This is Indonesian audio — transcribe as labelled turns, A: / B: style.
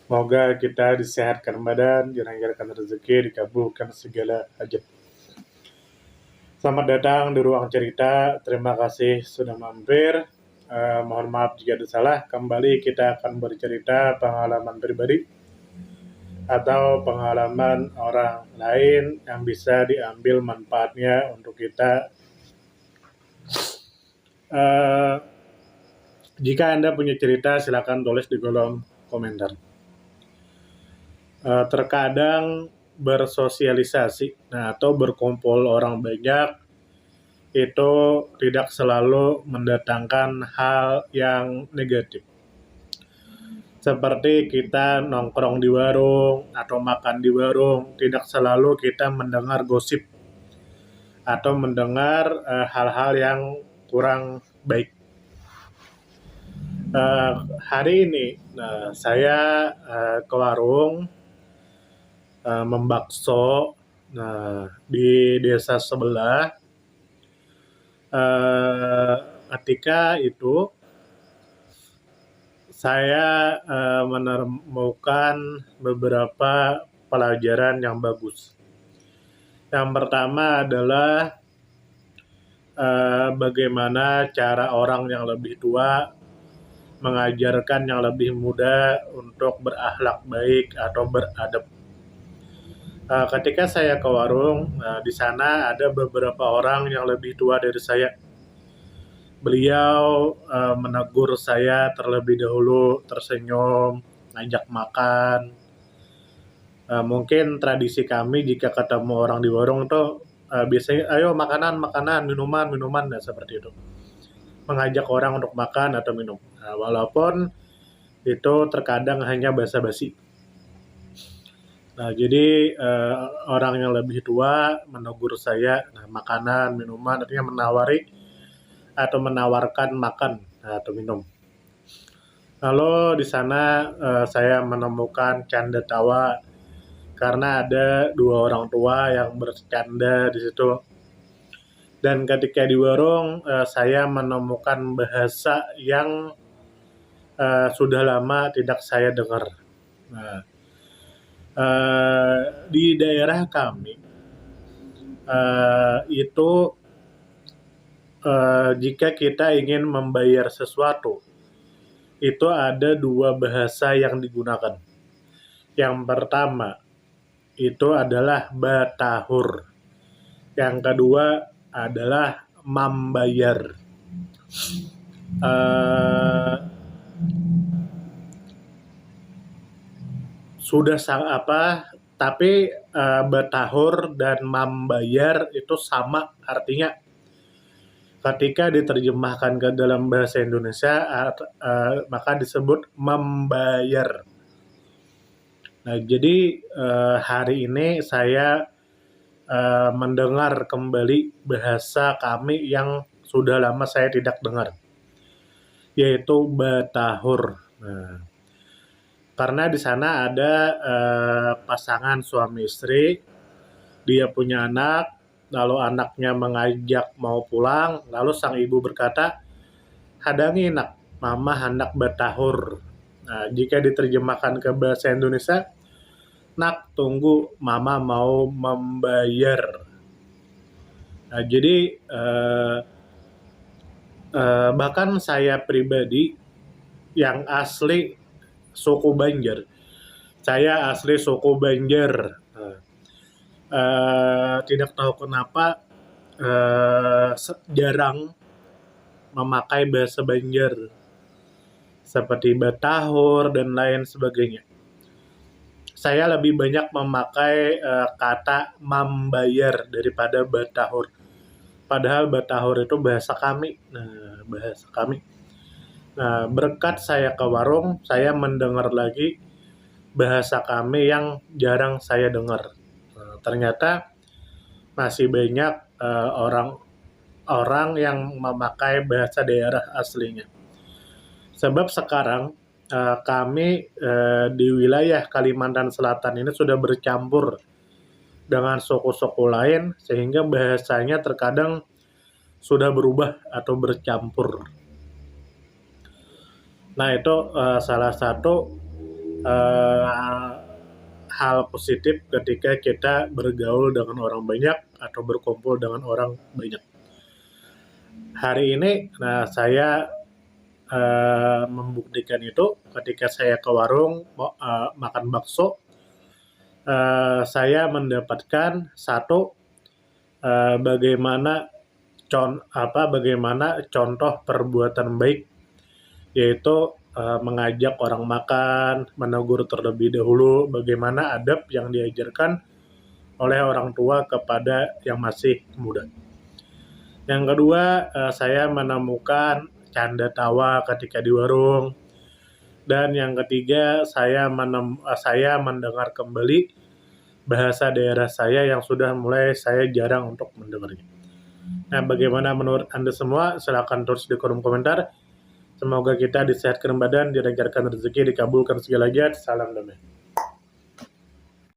A: Semoga kita disehatkan badan, dilancarkan rezeki, dikabulkan segala hajat. Selamat datang di ruang cerita. Terima kasih sudah mampir. Mohon maaf jika ada salah. Kembali kita akan bercerita pengalaman pribadi atau pengalaman orang lain yang bisa diambil manfaatnya untuk kita. Jika Anda punya cerita, silakan tulis di kolom komentar. Terkadang bersosialisasi atau berkumpul orang banyak itu tidak selalu mendatangkan hal yang negatif. Seperti kita nongkrong di warung atau makan di warung, tidak selalu kita mendengar gosip atau mendengar hal-hal yang kurang baik. Hari ini saya ke warung membakso di desa sebelah. Ketika itu saya menemukan beberapa pelajaran yang bagus. Yang pertama adalah bagaimana cara orang yang lebih tua mengajarkan yang lebih muda untuk berakhlak baik atau beradab. Ketika saya ke warung, di sana ada beberapa orang yang lebih tua dari saya. Beliau menegur saya terlebih dahulu, tersenyum, ngajak makan. Mungkin tradisi kami jika ketemu orang di warung itu biasanya, ayo makanan, minuman, seperti itu. Mengajak orang untuk makan atau minum. Walaupun itu terkadang hanya basa-basi. Jadi orang yang lebih tua menegur saya, makanan, minuman, artinya menawari atau menawarkan makan atau minum. Lalu di sana saya menemukan canda tawa karena ada dua orang tua yang bercanda di situ. Dan ketika di warung saya menemukan bahasa yang sudah lama tidak saya dengar. Di daerah kami itu jika kita ingin membayar sesuatu itu ada dua bahasa yang digunakan. Yang pertama itu adalah batahur, yang kedua adalah mambayar. Tapi batahur dan mambayar itu sama artinya. Ketika diterjemahkan ke dalam bahasa Indonesia maka disebut membayar. Jadi hari ini saya mendengar kembali bahasa kami yang sudah lama saya tidak dengar, yaitu batahur. Karena di sana ada pasangan suami istri, dia punya anak, lalu anaknya mengajak mau pulang, lalu sang ibu berkata, hadangi nak, mama hendak batahur. Jika diterjemahkan ke bahasa Indonesia, nak tunggu, mama mau membayar. Jadi bahkan saya pribadi yang asli suku Banjar, tidak tahu kenapa jarang memakai bahasa Banjar seperti batahur dan lain sebagainya. Saya lebih banyak memakai kata mambayar daripada batahur. Padahal batahur itu bahasa kami. Berkat saya ke warung, saya mendengar lagi bahasa kami yang jarang saya dengar. Ternyata masih banyak orang yang memakai bahasa daerah aslinya. Sebab sekarang kami di wilayah Kalimantan Selatan ini sudah bercampur dengan suku-suku lain sehingga bahasanya terkadang sudah berubah atau bercampur. Itu salah satu uh, hal positif ketika kita bergaul dengan orang banyak atau berkumpul dengan orang banyak. Hari ini, saya membuktikan itu ketika saya ke warung makan bakso. Saya mendapatkan satu, bagaimana contoh perbuatan baik, yaitu mengajak orang makan, menegur terlebih dahulu, bagaimana adab yang diajarkan oleh orang tua kepada yang masih muda. Yang kedua, saya menemukan canda tawa ketika di warung. Dan yang ketiga, saya mendengar kembali bahasa daerah saya yang sudah mulai saya jarang untuk mendengarnya. Nah, bagaimana menurut Anda semua? Silakan tulis di kolom komentar. Semoga kita disehatkan badan, dilancarkan rezeki, dikabulkan segala hajat. Salam damai.